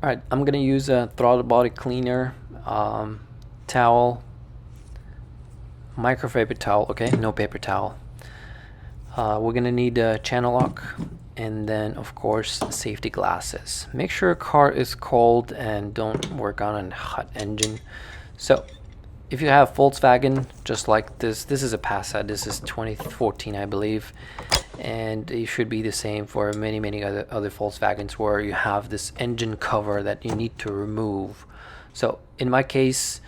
Alright, I'm gonna use a throttle body cleaner, towel, microfiber towel, okay, no paper towel. We're gonna need a channel lock, and then of course safety glasses. Make sure your car is cold and don't work on a hot engine. So if you have Volkswagen, just like this is a Passat, this is 2014 I believe, and it should be the same for many other Volkswagens, where you have this engine cover that you need to remove. So in my case,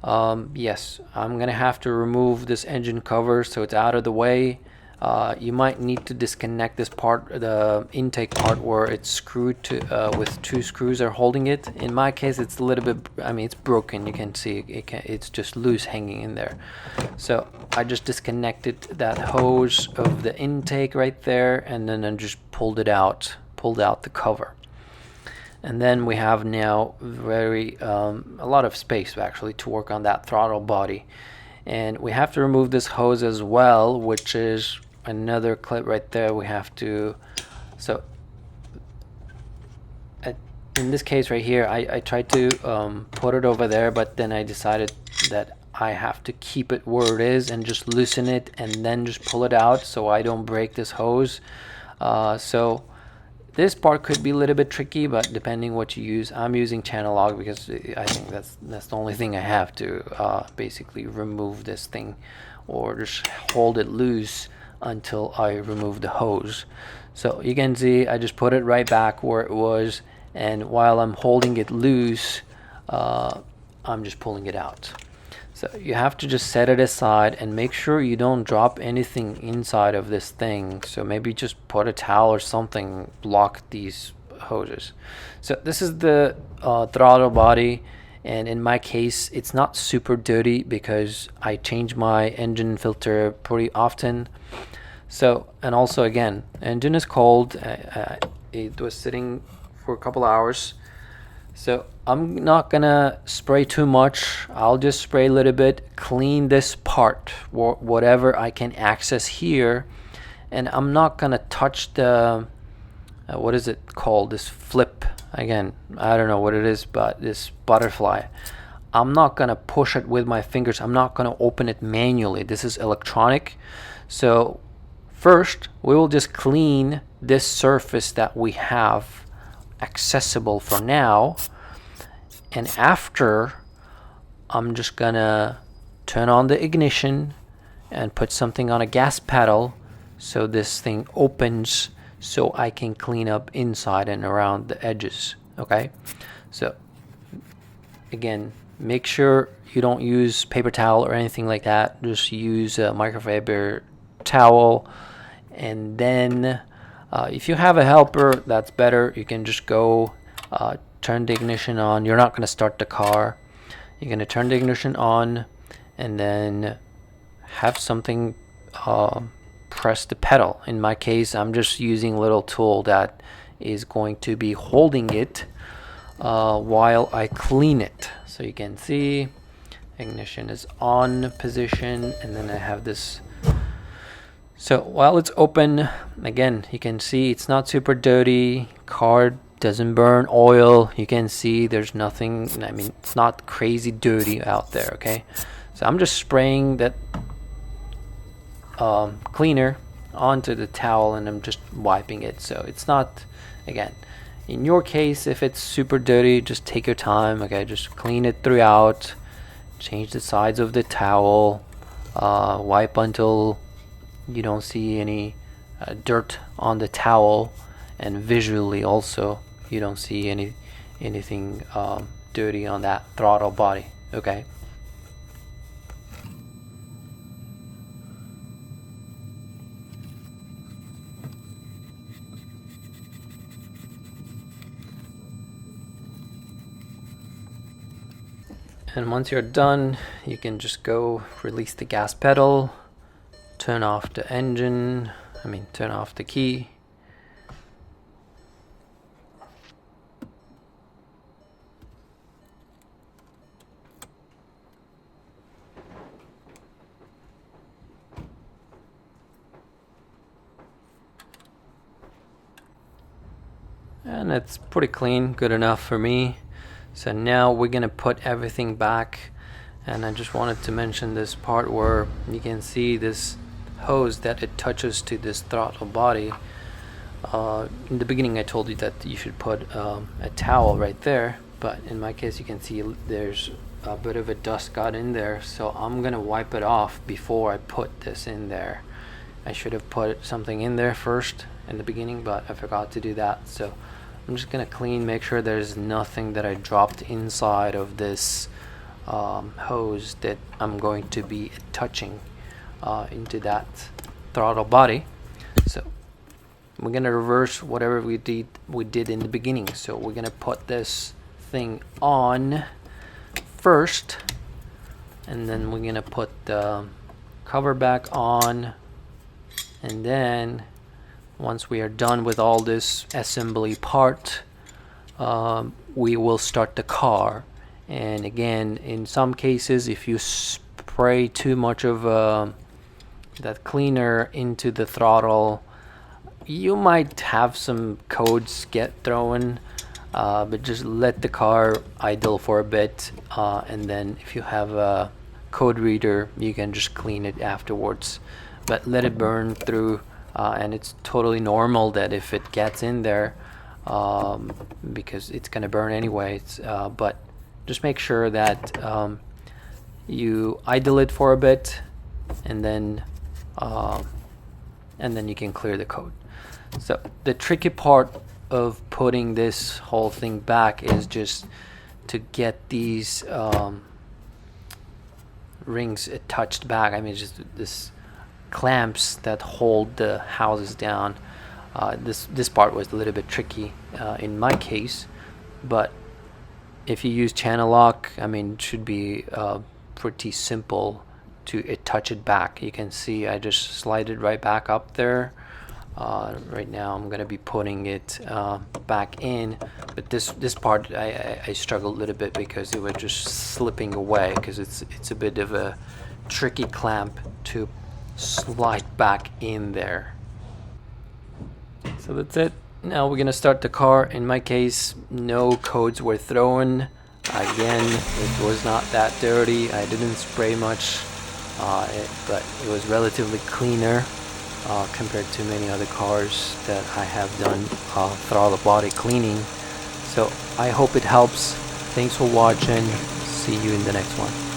yes, I'm gonna have to remove this engine cover so it's out of the way. You might need to disconnect this part, the intake part, where it's screwed to with two screws are holding it. In my case, it's a little bit, I mean, it's broken. You can see it's just loose hanging in there. So I just disconnected that hose of the intake right there, and then I just pulled out the cover. And then we have now a lot of space actually to work on that throttle body. And we have to remove this hose as well, which is another clip right there. We have to, so in this case right here, I tried to put it over there, but then I decided that I have to keep it where it is and just loosen it and then just pull it out so I don't break this hose. So this part could be a little bit tricky, but depending what you use. I'm using channel lock because I think that's the only thing I have to basically remove this thing, or just hold it loose until I remove the hose. So you can see I just put it right back where it was, and while I'm holding it loose, I'm just pulling it out. So you have to just set it aside and make sure you don't drop anything inside of this thing. So maybe just put a towel or something, block these hoses. So this is the throttle body, and in my case it's not super dirty because I change my engine filter pretty often. So, and also again, engine is cold. It was sitting for a couple hours. So I'm not gonna spray too much. I'll just spray a little bit, clean this part, whatever I can access here, and I'm not gonna touch the what is it called, this flip, again I don't know what it is, but this butterfly, I'm not gonna push it with my fingers. I'm not gonna open it manually. This is electronic. So first we will just clean this surface that we have accessible for now, and after I'm just gonna turn on the ignition and put something on a gas pedal so this thing opens so I can clean up inside and around the edges. Okay, so again, make sure you don't use paper towel or anything like that. Just use a microfiber towel, and then if you have a helper, that's better. You can just go turn the ignition on. You're not going to start the car. You're going to turn the ignition on, and then have something press the pedal. In my case, I'm just using a little tool that is going to be holding it while I clean it. So you can see ignition is on position, and then I have this. So while it's open, again, you can see it's not super dirty. Car doesn't burn oil. You can see there's nothing, I mean, it's not crazy dirty out there, okay? So I'm just spraying that cleaner onto the towel, and I'm just wiping it. So it's not, again, in your case, if it's super dirty, just take your time, okay? Just clean it throughout, change the sides of the towel, wipe until you don't see any dirt on the towel, and visually also you don't see anything dirty on that throttle body, okay? And once you're done, you can just go release the gas pedal, turn off the engine, turn off the key. and it's pretty clean, good enough for me. So now we're gonna put everything back, and I just wanted to mention this part where you can see this hose that it touches to this throttle body. In the beginning I told you that you should put a towel right there, but in my case you can see there's a bit of a dust got in there, so I'm gonna wipe it off before I put this in there. I should have put something in there first in the beginning, but I forgot to do that. So I'm just gonna clean, make sure there's nothing that I dropped inside of this hose that I'm going to be touching into that throttle body. So we're gonna reverse whatever we did in the beginning. So we're gonna put this thing on first, and then we're gonna put the cover back on, and then once we are done with all this assembly part, we will start the car. And again, in some cases, if you spray too much of that cleaner into the throttle, you might have some codes get thrown, but just let the car idle for a bit, and then if you have a code reader, you can just clean it afterwards. But let it burn through, and it's totally normal that if it gets in there, because it's gonna burn anyways, but just make sure that you idle it for a bit, and then you can clear the code. So the tricky part of putting this whole thing back is just to get these rings attached back. I mean, just this clamps that hold the houses down. This part was a little bit tricky in my case, but if you use channel lock, I mean, it should be pretty simple to attach it back. You can see I just slide it right back up there. Right now I'm gonna be putting it back in, but this part I struggled a little bit because it was just slipping away, because it's a bit of a tricky clamp to slide back in there. So that's it. Now we're gonna start the car. In my case, no codes were thrown. Again, it was not that dirty. I didn't spray much, but it was relatively cleaner compared to many other cars that I have done throttle body cleaning. So I hope it helps. Thanks for watching. See you in the next one.